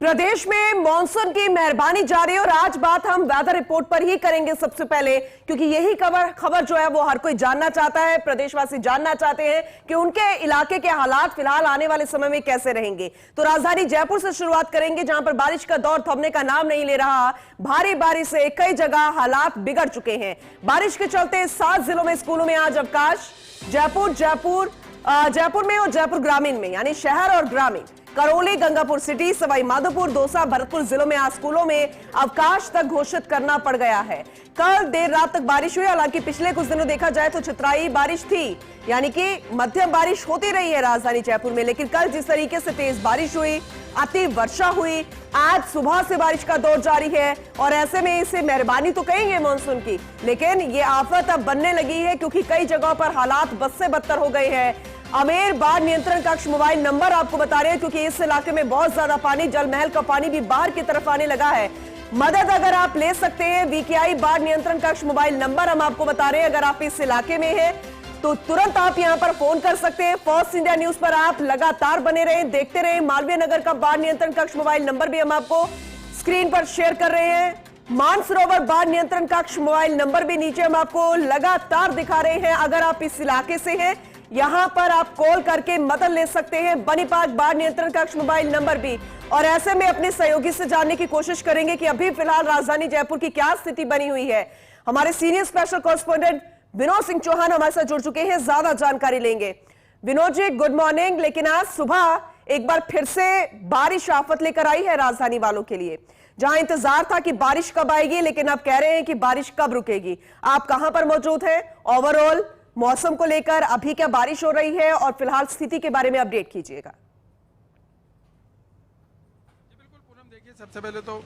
प्रदेश में मॉनसून की मेहरबानी जारी है और आज बात हम वेदर रिपोर्ट पर ही करेंगे सबसे पहले, क्योंकि यही खबर जो है वो हर कोई जानना चाहता है। प्रदेशवासी जानना चाहते हैं कि उनके इलाके के हालात फिलहाल आने वाले समय में कैसे रहेंगे। तो राजधानी जयपुर से शुरुआत करेंगे, जहां पर बारिश का दौर थमने का नाम नहीं ले रहा। भारी बारिश से कई जगह हालात बिगड़ चुके हैं। बारिश के चलते 7 जिलों में स्कूलों में आज अवकाश। जयपुर में और जयपुर ग्रामीण में, यानी शहर और ग्रामीण, करौली, गंगापुर सिटी, सवाई माधोपुर, दौसा, भरतपुर जिलों में आज स्कूलों में अवकाश तक घोषित करना पड़ गया है। कल देर रात तक बारिश हुई। हालांकि पिछले कुछ दिनों देखा जाए तो छितराई बारिश थी, यानी कि मध्यम बारिश होती रही है राजधानी जयपुर में। लेकिन कल जिस तरीके से तेज बारिश हुई, अति वर्षा हुई, आज सुबह से बारिश का दौर जारी है और ऐसे में इसे मेहरबानी तो कहेंगे मानसून की, लेकिन ये आफत अब बनने लगी है, क्योंकि कई जगहों पर हालात बद से बदतर हो गए हैं। अमेर बाढ़ नियंत्रण कक्ष मोबाइल नंबर आपको बता रहे हैं, क्योंकि इस इलाके में बहुत ज्यादा पानी, जल महल का पानी भी बाहर की तरफ आने लगा है। मदद अगर आप ले सकते हैं, वीकेआई बाढ़ नियंत्रण कक्ष मोबाइल नंबर हम आपको बता रहे हैं। अगर आप इस इलाके में हैं तो तुरंत आप यहां पर फोन कर सकते हैं। फर्स्ट इंडिया न्यूज पर आप लगातार बने रहें, देखते रहें। मालवीय नगर का बाढ़ नियंत्रण कक्ष मोबाइल नंबर भी हम आपको स्क्रीन पर शेयर कर रहे हैं। मानसरोवर बाढ़ नियंत्रण कक्ष मोबाइल नंबर भी नीचे हम आपको लगातार दिखा रहे हैं। अगर आप इस इलाके से हैं, यहां पर आप कॉल करके मदद ले सकते हैं। बनीपाक बाढ़ नियंत्रण कक्ष मोबाइल नंबर भी। और ऐसे में अपने सहयोगी से जानने की कोशिश करेंगे कि अभी फिलहाल राजधानी जयपुर की क्या स्थिति बनी हुई है। हमारे senior special correspondent Vinod Singh Chauhan हमारे साथ जुड़ चुके हैं, ज्यादा जानकारी लेंगे। Vinod ji, good morning. लेकिन आज सुबह एक बार फिर से बारिश आफत लेकर आई है राजधानी वालों के लिए। जहां इंतजार था कि बारिश कब आएगी, लेकिन अब कह रहे हैं कि बारिश कब रुकेगी। आप कहां पर मौजूद हैं? ओवरऑल मौसम को लेकर अभी क्या बारिश हो रही है और फिलहाल स्थिति के बारे में अपडेट कीजिएगा। बिल्कुल पूनम, देखिए सबसे पहले तो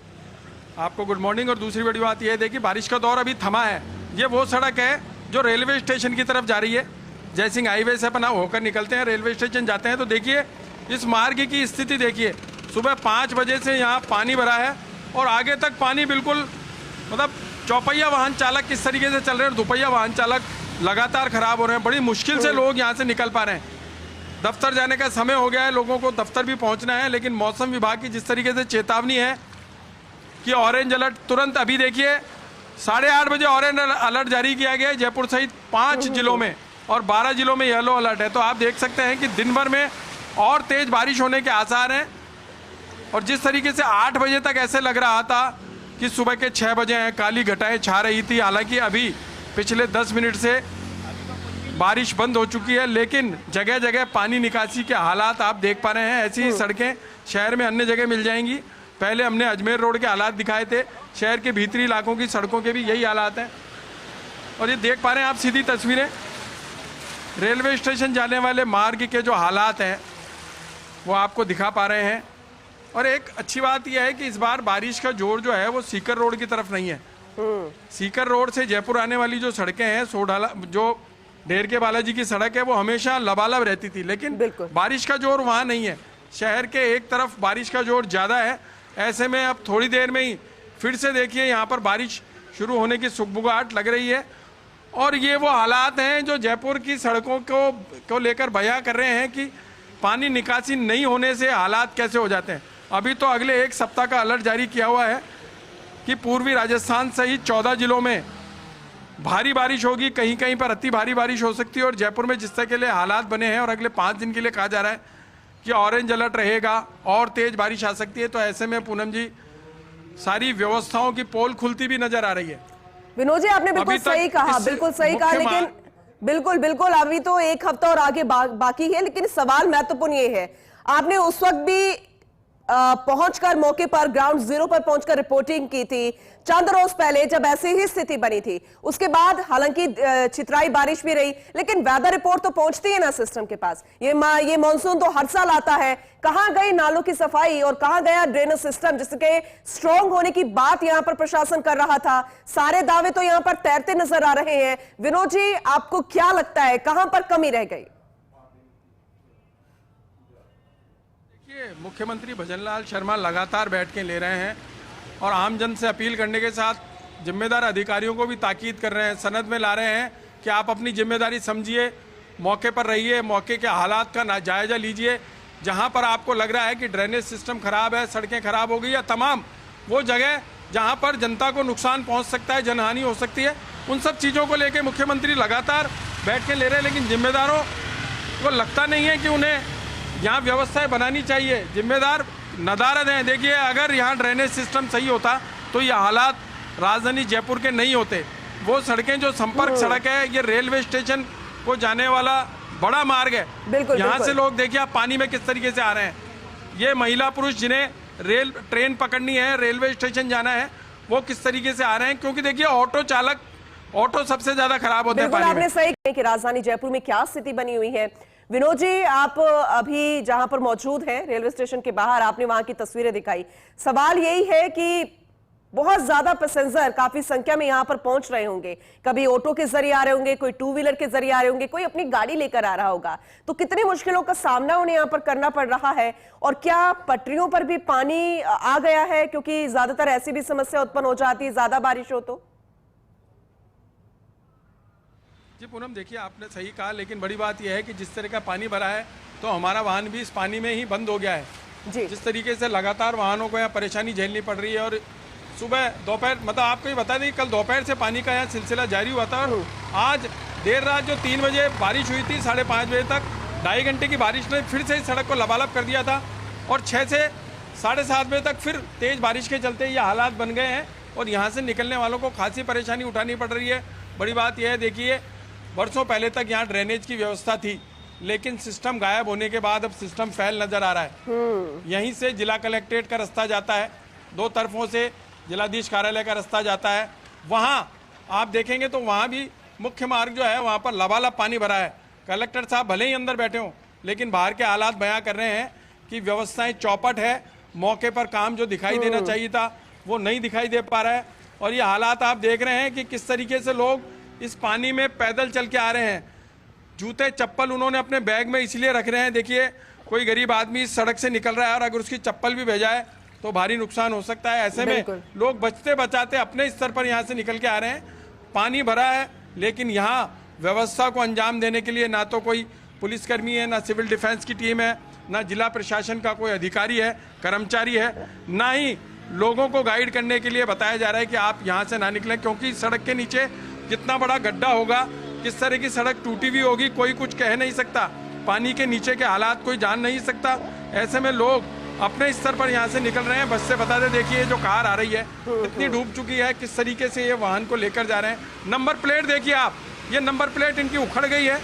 आपको गुड मॉर्निंग और दूसरी बड़ी बात यह है, देखिए बारिश का दौर अभी थमा है। ये वो सड़क है जो रेलवे स्टेशन की तरफ जा रही है। जयसिंह हाईवे से अपना होकर निकलते हैं, रेलवे स्टेशन जाते हैं, तो देखिए इस मार्ग की स्थिति देखिए। सुबह 5 बजे से यहाँ पानी भरा है और आगे तक पानी बिल्कुल, मतलब चौपहिया वाहन चालक किस तरीके से चल रहे हैं, दुपहिया वाहन चालक लगातार खराब हो रहे हैं। बड़ी मुश्किल से लोग यहाँ से निकल पा रहे हैं। दफ्तर जाने का समय हो गया है, लोगों को दफ्तर भी पहुँचना है, लेकिन मौसम विभाग की जिस तरीके से चेतावनी है कि ऑरेंज अलर्ट तुरंत, अभी देखिए 8:30 बजे ऑरेंज अलर्ट जारी किया गया है जयपुर सहित 5 जिलों में और 12 जिलों में येलो अलर्ट है। तो आप देख सकते हैं कि दिन भर में और तेज बारिश होने के आसार हैं। और जिस तरीके से 8 बजे तक ऐसे लग रहा था कि सुबह के 6 बजे हैं, काली घटाएं छा रही थी। हालांकि अभी पिछले 10 मिनट से बारिश बंद हो चुकी है, लेकिन जगह जगह पानी निकासी के हालात आप देख पा रहे हैं। ऐसी ही सड़कें शहर में अन्य जगह मिल जाएंगी। पहले हमने अजमेर रोड के हालात दिखाए थे, शहर के भीतरी इलाकों की सड़कों के भी यही हालात हैं। और ये देख पा रहे हैं आप सीधी तस्वीरें, रेलवे स्टेशन जाने वाले मार्ग के जो हालात हैं वो आपको दिखा पा रहे हैं। और एक अच्छी बात यह है कि इस बार बारिश का जोर जो है वो सीकर रोड की तरफ नहीं है। सीकर रोड से जयपुर आने वाली जो सड़कें हैं, सोडाला जो ढेर के बालाजी की सड़क है, वो हमेशा लबालब रहती थी, लेकिन बारिश का जोर वहाँ नहीं है। शहर के एक तरफ बारिश का जोर ज़्यादा है। ऐसे में अब थोड़ी देर में ही फिर से देखिए यहाँ पर बारिश शुरू होने की सुगबुगाहट लग रही है। और ये वो हालात हैं जो जयपुर की सड़कों को लेकर बयां कर रहे हैं कि पानी निकासी नहीं होने से हालात कैसे हो जाते हैं। अभी तो अगले 1 सप्ताह का अलर्ट जारी किया हुआ है कि पूर्वी राजस्थान सहित 14 जिलों में भारी बारिश होगी, कहीं कहीं पर अति भारी बारिश हो सकती है। और जयपुर में जिस तरह के लिए हालात बने हैं और अगले 5 दिन के लिए कहा जा रहा है कि ऑरेंज अलर्ट रहेगा और तेज बारिश आ सकती है। तो ऐसे में पूनम जी सारी व्यवस्थाओं की पोल खुलती भी नजर आ रही है। विनोद जी, आपने बिल्कुल सही कहा, बिल्कुल सही कहा, लेकिन बिल्कुल अभी तो 1 हफ्ता और आगे बाकी है। लेकिन सवाल महत्वपूर्ण ये है, आपने उस वक्त भी पहुंचकर मौके पर ग्राउंड जीरो पर पहुंचकर रिपोर्टिंग की थी चंद रोज पहले, जब ऐसी ही स्थिति बनी थी। उसके बाद हालांकि छितराई बारिश भी रही, लेकिन वेदर रिपोर्ट तो पहुंचती है ना सिस्टम के पास। ये मानसून तो हर साल आता है। कहां गई नालों की सफाई और कहां गया ड्रेनेज सिस्टम, जिसके स्ट्रांग होने की बात यहां पर प्रशासन कर रहा था। सारे दावे तो यहां पर तैरते नजर आ रहे हैं। विनोद जी, आपको क्या लगता है कहां पर कमी रह गई? मुख्यमंत्री भजनलाल शर्मा लगातार बैठकें ले रहे हैं और आमजन से अपील करने के साथ जिम्मेदार अधिकारियों को भी ताकीद कर रहे हैं, सनद में ला रहे हैं कि आप अपनी जिम्मेदारी समझिए, मौके पर रहिए, मौके के हालात का जायजा लीजिए। जहां पर आपको लग रहा है कि ड्रेनेज सिस्टम खराब है, सड़कें खराब हो गई, या तमाम वो जगह जहां पर जनता को नुकसान पहुंच सकता है, जनहानि हो सकती है, उन सब चीज़ों को लेकर मुख्यमंत्री लगातार बैठ के ले रहे हैं। लेकिन जिम्मेदारों को लगता नहीं है कि उन्हें यहाँ व्यवस्थाएं बनानी चाहिए। जिम्मेदार नदारद हैं। देखिए, अगर यहाँ ड्रेनेज सिस्टम सही होता तो ये हालात राजधानी जयपुर के नहीं होते। वो सड़कें जो संपर्क सड़क है, ये रेलवे स्टेशन को जाने वाला बड़ा मार्ग है। यहाँ से लोग देखिए आप पानी में किस तरीके से आ रहे हैं। ये महिला पुरुष जिन्हें ट्रेन पकड़नी है, रेलवे स्टेशन जाना है, वो किस तरीके से आ रहे हैं, क्योंकि देखिए ऑटो चालक, ऑटो सबसे ज्यादा खराब होते हैं पानी में। आपने सही कहा कि राजधानी जयपुर में क्या स्थिति बनी हुई है। विनोद जी, आप अभी जहां पर मौजूद हैं रेलवे स्टेशन के बाहर, आपने वहां की तस्वीरें दिखाई। सवाल यही है कि बहुत ज्यादा पैसेंजर काफी संख्या में यहां पर पहुंच रहे होंगे, कभी ऑटो के जरिए आ रहे होंगे, कोई टू व्हीलर के जरिए आ रहे होंगे, कोई अपनी गाड़ी लेकर आ रहा होगा, तो कितनी मुश्किलों का सामना उन्हें यहां पर करना पड़ रहा है। और क्या पटरियों पर भी पानी आ गया है, क्योंकि ज्यादातर ऐसी भी समस्या उत्पन्न हो जाती है ज्यादा बारिश हो तो। जी पूनम, देखिए आपने सही कहा, लेकिन बड़ी बात यह है कि जिस तरह का पानी भरा है तो हमारा वाहन भी इस पानी में ही बंद हो गया है जी। जिस तरीके से लगातार वाहनों को यहाँ परेशानी झेलनी पड़ रही है। और सुबह दोपहर, मतलब आपको ये बता दें, कल दोपहर से पानी का यहाँ सिलसिला जारी हुआ था, और आज देर रात जो 3 बजे बारिश हुई थी, 5:30 बजे तक 2.5 घंटे की बारिश ने फिर से इस सड़क को लबालब कर दिया था, और 6 से 7:30 बजे तक फिर तेज़ बारिश के चलते ये हालात बन गए हैं, और यहाँ से निकलने वालों को खासी परेशानी उठानी पड़ रही है। बड़ी बात यह है, देखिए वर्षों पहले तक यहाँ ड्रेनेज की व्यवस्था थी, लेकिन सिस्टम गायब होने के बाद अब सिस्टम फैल नजर आ रहा है। यहीं से जिला कलेक्ट्रेट का रास्ता जाता है, 2 तरफों से जिलाधीश कार्यालय का रास्ता जाता है। वहाँ आप देखेंगे तो वहाँ भी मुख्य मार्ग जो है वहाँ पर लबालब पानी भरा है। कलेक्टर साहब भले ही अंदर बैठे हों, लेकिन बाहर के हालात बयां कर रहे हैं कि व्यवस्थाएं चौपट है, मौके पर काम जो दिखाई देना चाहिए था वो नहीं दिखाई दे पा रहा है। और ये हालात आप देख रहे हैं कि किस तरीके से लोग इस पानी में पैदल चल के आ रहे हैं। जूते चप्पल उन्होंने अपने बैग में इसलिए रख रहे हैं, देखिए कोई गरीब आदमी इस सड़क से निकल रहा है और अगर उसकी चप्पल भी भे जाए तो भारी नुकसान हो सकता है। ऐसे में लोग बचते बचाते अपने स्तर पर यहाँ से निकल के आ रहे हैं। पानी भरा है, लेकिन यहाँ व्यवस्था को अंजाम देने के लिए ना तो कोई पुलिसकर्मी है, ना सिविल डिफेंस की टीम है, ना जिला प्रशासन का कोई अधिकारी है, कर्मचारी है, ना ही लोगों को गाइड करने के लिए बताया जा रहा है कि आप यहाँ से ना निकलें, क्योंकि सड़क के नीचे कितना बड़ा गड्ढा होगा, किस तरह की सड़क टूटी हुई होगी, कोई कुछ कह नहीं सकता। पानी के नीचे के हालात कोई जान नहीं सकता। ऐसे में लोग अपने स्तर पर यहाँ से निकल रहे हैं। बस से बता दे, देखिए जो कार आ रही है कितनी डूब चुकी है, किस तरीके से ये वाहन को लेकर जा रहे हैं। नंबर प्लेट देखिए आप, ये नंबर प्लेट इनकी उखड़ गई है।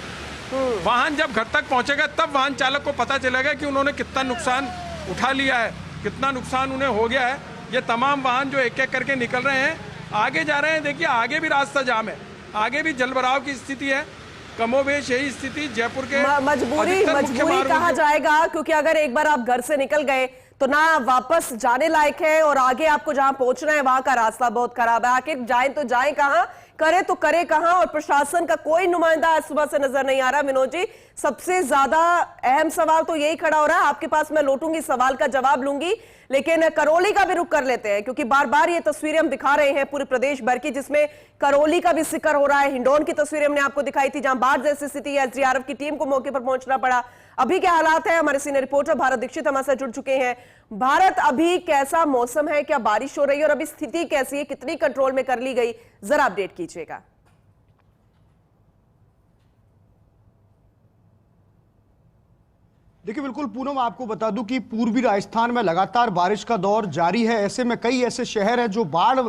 वाहन जब घर तक पहुंचेगा तब वाहन चालक को पता चलेगा कि उन्होंने कितना नुकसान उठा लिया है, कितना नुकसान उन्हें हो गया है। ये तमाम वाहन जो एक एक करके निकल रहे हैं, आगे जा रहे हैं। देखिए आगे भी रास्ता जाम है, आगे भी जलभराव की स्थिति है। कमोबेश यही स्थिति जयपुर के मजबूरी कहा जाएगा, क्योंकि अगर एक बार आप घर से निकल गए तो ना वापस जाने लायक है, और आगे आपको जहां पहुंचना है वहां का रास्ता बहुत खराब है। आखिर जाए तो जाए कहां, करे तो करे कहां, और प्रशासन का कोई नुमाइंदा आज सुबह से नजर नहीं आ रहा। विनोद जी, सबसे ज्यादा अहम सवाल तो यही खड़ा हो रहा है। आपके पास मैं लौटूंगी, सवाल का जवाब लूंगी, लेकिन करौली का भी रुख कर लेते हैं, क्योंकि बार बार ये तस्वीरें हम दिखा रहे हैं पूरे प्रदेश भर की, जिसमें करौली का भी जिक्र हो रहा है। हिंडौन की तस्वीरें हमने आपको दिखाई थी, जहां बाढ़ जैसी स्थिति है, एसडीआरएफ की टीम को मौके पर पहुंचना पड़ा। अभी क्या हालात है, हमारे सीनियर रिपोर्टर भारत दीक्षित हमारे साथ जुड़ चुके हैं। भारत, अभी कैसा मौसम है, क्या बारिश हो रही है, और अभी स्थिति कैसी है, कितनी कंट्रोल में कर ली गई, जरा अपडेट कीजिएगा। देखिए बिल्कुल पूनम, आपको बता दूं कि पूर्वी राजस्थान में लगातार बारिश का दौर जारी है। ऐसे में कई ऐसे शहर हैं जो बाढ़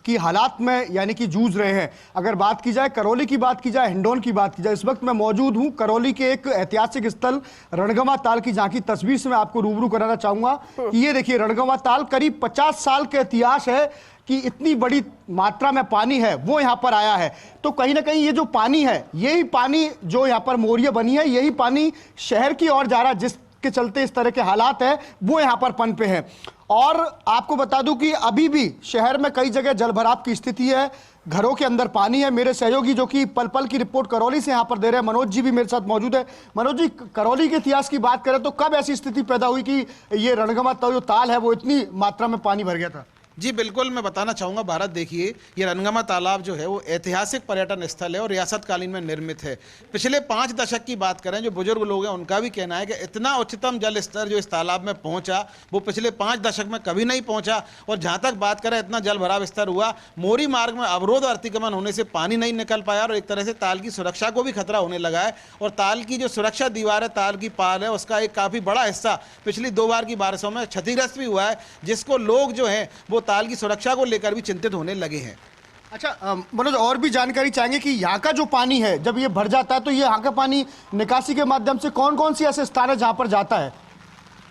की हालात में यानी कि जूझ रहे हैं। अगर बात की जाए करौली की, बात की जाए हिंडौन की, बात की जाए, इस वक्त मैं मौजूद हूं करौली के एक ऐतिहासिक स्थल रणगंवा ताल की, जहां की तस्वीर से मैं आपको रूबरू कराना चाहूंगा कि ये देखिए रणगंवा ताल करीब 50 साल का इतिहास है कि इतनी बड़ी मात्रा में पानी है वो यहाँ पर आया है। तो कहीं ना कहीं ये जो पानी है, यही पानी जो यहाँ पर मोरिया बनी है, यही पानी शहर की ओर जा रहा है, जिसके चलते इस तरह के हालात है वो यहाँ पर पनपे हैं। और आपको बता दूं कि अभी भी शहर में कई जगह जलभराव की स्थिति है, घरों के अंदर पानी है। मेरे सहयोगी जो कि पल पल की रिपोर्ट करौली से यहाँ पर दे रहे हैं, मनोज जी भी मेरे साथ मौजूद है। मनोज जी, करौली के इतिहास की बात करें तो कब ऐसी स्थिति पैदा हुई कि ये रणगंवा जो ताल है वो इतनी मात्रा में पानी भर गया था? जी बिल्कुल, मैं बताना चाहूँगा भारत, देखिए ये रनगमा तालाब जो है वो ऐतिहासिक पर्यटन स्थल है और रियासतकालीन में निर्मित है। पिछले 5 दशक की बात करें, जो बुजुर्ग लोग हैं उनका भी कहना है कि इतना उच्चतम जल स्तर जो इस तालाब में पहुंचा वो पिछले 5 दशक में कभी नहीं पहुंचा। और जहां तक बात करें इतना जल भराव स्तर हुआ, मोरी मार्ग में अवरोध और अतिक्रमण होने से पानी नहीं निकल पाया और एक तरह से ताल की सुरक्षा को भी खतरा होने लगा है। और ताल की जो सुरक्षा दीवार है, ताल की पाल है, उसका एक काफ़ी बड़ा हिस्सा पिछली 2 बार की बारिशों में क्षतिग्रस्त भी हुआ है, जिसको लोग जो हैं वो ताल की सुरक्षा को लेकर भी चिंतित होने लगे हैं। अच्छा मनोज, और भी जानकारी चाहेंगे कि यहाँ का जो पानी है जब ये भर जाता है तो ये यहाँ का पानी निकासी के माध्यम से कौन कौन सी ऐसे स्थान है जहाँ पर जाता है?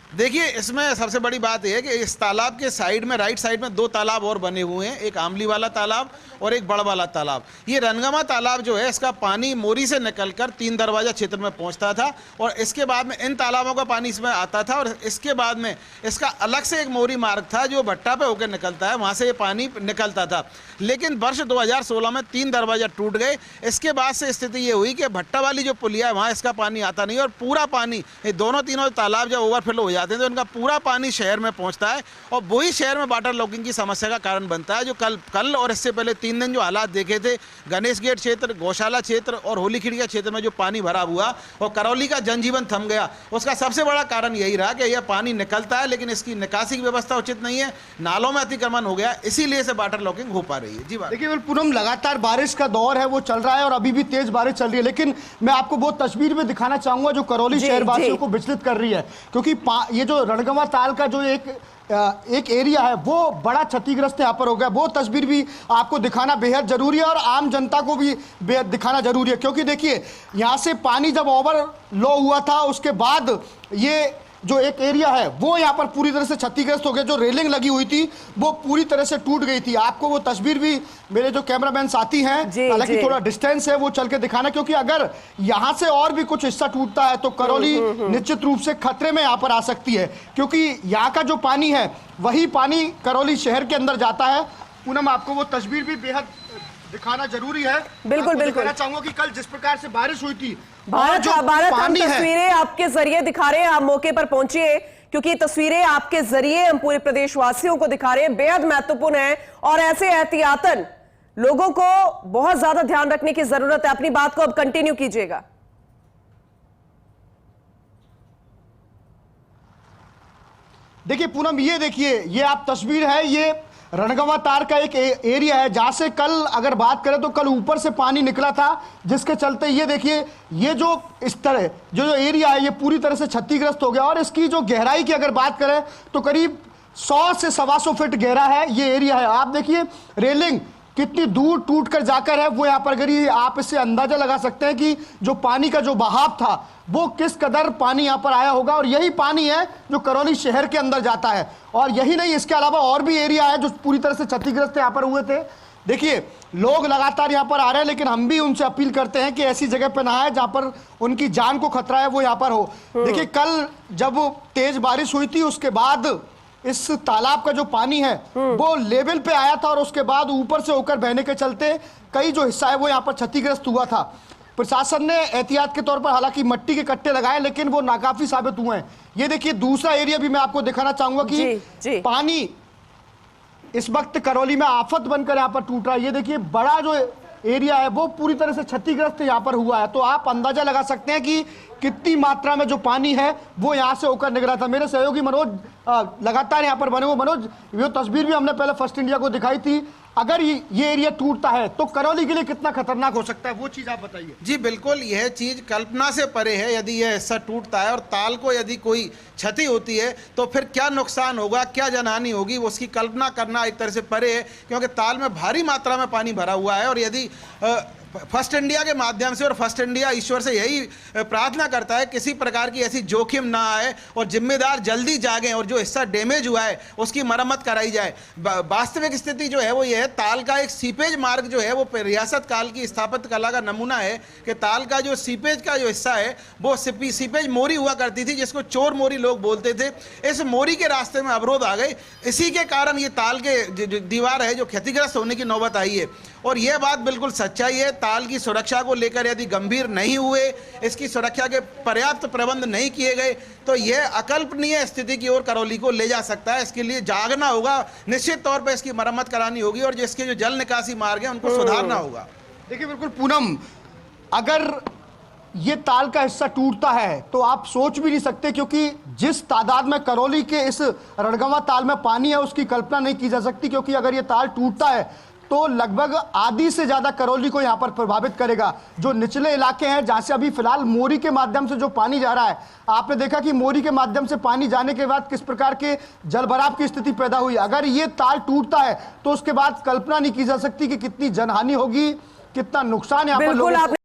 देखिए, इसमें सबसे बड़ी बात यह है कि इस तालाब के साइड में, राइट साइड में 2 तालाब और बने हुए हैं, एक आमली वाला तालाब और एक बड़ वाला तालाब। ये रनगमा तालाब जो है, इसका पानी मोरी से निकलकर 3 दरवाजा क्षेत्र में पहुंचता था और इसके बाद में इन तालाबों का पानी इसमें आता था और इसके बाद में इसका अलग से एक मोरी मार्ग था जो भट्टा पे होकर निकलता है, वहाँ से ये पानी निकलता था। लेकिन वर्ष 2016 में 3 दरवाजा टूट गए। इसके बाद से स्थिति ये हुई कि भट्टा वाली जो पुलिया है वहाँ इसका पानी आता नहीं और पूरा पानी, ये दोनों तीनों तालाब जब ओवरफ्लो हो जाते हैं तो उनका पूरा पानी शहर में पहुंचता है और वही शहर में वाटर लॉकिंग की समस्या का कारण बनता है। जो कल और इससे पहले 3 दिन जो हालात देखे थे, गणेश गेट क्षेत्र, गौशाला क्षेत्र और होली खिड़िया क्षेत्र में जो पानी भरा हुआ और करौली का जनजीवन थम गया, उसका सबसे बड़ा कारण यही रहा कि यह पानी निकलता है लेकिन इसकी निकासी की व्यवस्था उचित नहीं है, नालों में अतिक्रमण हो गया, इसीलिए से वाटर लॉकिंग हो पा रही है। जी बात देखिए पूनम, लगातार बारिश का दौर है वो चल रहा है और अभी भी तेज बारिश चल रही है, लेकिन मैं आपको वो तस्वीर में दिखाना चाहूंगा जो करौली शहरवासियों को विचलित कर रही है, क्योंकि ये जो रणगमा ताल का जो एक एरिया है वो बड़ा क्षतिग्रस्त यहाँ पर हो गया। वो तस्वीर भी आपको दिखाना बेहद जरूरी है और आम जनता को भी बेहद दिखाना जरूरी है, क्योंकि देखिए यहाँ से पानी जब ओवरफ्लो हुआ था उसके बाद ये जो एक एरिया है वो यहाँ पर पूरी तरह से क्षतिग्रस्त हो गया। जो रेलिंग लगी हुई थी वो पूरी तरह से टूट गई थी। आपको वो तस्वीर भी मेरे जो कैमरामैन साथी हैं, हालांकि थोड़ा डिस्टेंस है, वो चल के दिखाना, क्योंकि अगर यहाँ से और भी कुछ हिस्सा टूटता है तो करौली निश्चित रूप से खतरे में यहाँ पर आ सकती है, क्योंकि यहाँ का जो पानी है वही पानी करौली शहर के अंदर जाता है। पूनम, आपको वो तस्वीर भी बेहद दिखाना जरूरी है। बिल्कुल बिल्कुल कहना चाहूंगा कि कल जिस प्रकार से बारिश हुई थी, भारत हम तस्वीरें आपके जरिए दिखा रहे हैं, आप मौके पर पहुंचिए क्योंकि तस्वीरें आपके जरिए हम पूरे प्रदेशवासियों को दिखा रहे हैं, बेहद महत्वपूर्ण है और ऐसे एहतियातन लोगों को बहुत ज्यादा ध्यान रखने की जरूरत है। अपनी बात को अब कंटिन्यू कीजिएगा। देखिए पूनम, ये देखिए, ये आप तस्वीर है, ये रणगमा तार का एक एरिया है जहां से कल अगर बात करें तो कल ऊपर से पानी निकला था, जिसके चलते ये देखिए ये जो इस तरह जो एरिया है ये पूरी तरह से क्षतिग्रस्त हो गया। और इसकी जो गहराई की अगर बात करें तो करीब 100 से 125 फीट गहरा है ये एरिया है। आप देखिए रेलिंग कितनी दूर टूट कर जाकर है वो यहाँ पर गिरी। आप इससे अंदाजा लगा सकते हैं कि जो पानी का जो बहाव था वो किस कदर पानी यहाँ पर आया होगा। और यही पानी है जो करौली शहर के अंदर जाता है और यही नहीं, इसके अलावा और भी एरिया है जो पूरी तरह से क्षतिग्रस्त यहाँ पर हुए थे। देखिए लोग लगातार यहाँ पर आ रहे हैं, लेकिन हम भी उनसे अपील करते हैं कि ऐसी जगह पर ना आए जहाँ पर उनकी जान को खतरा है वो यहाँ पर हो। देखिए कल जब तेज बारिश हुई थी उसके बाद इस तालाब का जो पानी है वो लेवल पे आया था और उसके बाद ऊपर से होकर बहने के चलते कई जो हिस्सा है वो यहाँ पर क्षतिग्रस्त हुआ था। प्रशासन ने एहतियात के तौर पर हालांकि मिट्टी के कट्टे लगाए, लेकिन वो नाकाफी साबित हुए हैं। ये देखिए दूसरा एरिया भी मैं आपको दिखाना चाहूंगा कि पानी इस वक्त करौली में आफत बनकर यहाँ पर टूट रहा है। ये देखिए बड़ा जो एरिया है वो पूरी तरह से क्षतिग्रस्त यहाँ पर हुआ है, तो आप अंदाजा लगा सकते हैं कि कितनी मात्रा में जो पानी है वो यहाँ से होकर निकला था। मेरे सहयोगी मनोज लगातार यहाँ पर बने हुए। मनोज, ये तस्वीर भी हमने पहले फर्स्ट इंडिया को दिखाई थी, अगर ये एरिया टूटता है तो करौली के लिए कितना खतरनाक हो सकता है, वो चीज आप बताइए। जी बिल्कुल, यह चीज कल्पना से परे है। यदि यह हिस्सा टूटता है और ताल को यदि कोई क्षति होती है तो फिर क्या नुकसान होगा, क्या जनहानि होगी, उसकी कल्पना करना एक तरह से परे है, क्योंकि ताल में भारी मात्रा में पानी भरा हुआ है। और यदि फर्स्ट इंडिया के माध्यम से, और फर्स्ट इंडिया ईश्वर से यही प्रार्थना करता है किसी प्रकार की ऐसी जोखिम ना आए और जिम्मेदार जल्दी जागें और जो हिस्सा डैमेज हुआ है उसकी मरम्मत कराई जाए। वास्तविक स्थिति जो है वो ये है, ताल का एक सीपेज मार्ग जो है वो रियासत काल की स्थापत्य कला का नमूना है कि ताल का जो सीपेज का जो हिस्सा है वो सीपेज मोरी हुआ करती थी, जिसको चोर मोरी लोग बोलते थे। इस मोरी के रास्ते में अवरोध आ गए, इसी के कारण ये ताल के दीवार है जो क्षतिग्रस्त होने की नौबत आई है। और यह बात बिल्कुल सच्चाई है। ताल की सुरक्षा को लेकर यदि गंभीर नहीं हुए, इसकी सुरक्षा के पर्याप्त प्रबंध नहीं किए गए, तो यह अकल्पनीय स्थिति की ओर करौली को ले जा सकता है। इसके लिए जागना होगा, निश्चित तौर पर इसकी मरम्मत करानी होगी और जिसके जो जल निकासी मार्ग है उनको सुधारना होगा। देखिए बिल्कुल पूनम, अगर ये ताल का हिस्सा टूटता है तो आप सोच भी नहीं सकते, क्योंकि जिस तादाद में करौली के इस रणगंवा ताल में पानी है उसकी कल्पना नहीं की जा सकती, क्योंकि अगर ये ताल टूटता है तो लगभग आधी से ज्यादा करौली को यहां पर प्रभावित करेगा। जो निचले इलाके हैं जहां से अभी फिलहाल मोरी के माध्यम से जो पानी जा रहा है, आपने देखा कि मोरी के माध्यम से पानी जाने के बाद किस प्रकार के जलभराव की स्थिति पैदा हुई। अगर ये ताल टूटता है तो उसके बाद कल्पना नहीं की जा सकती कि कितनी जनहानि होगी, कितना नुकसान यहाँ पर लोगों को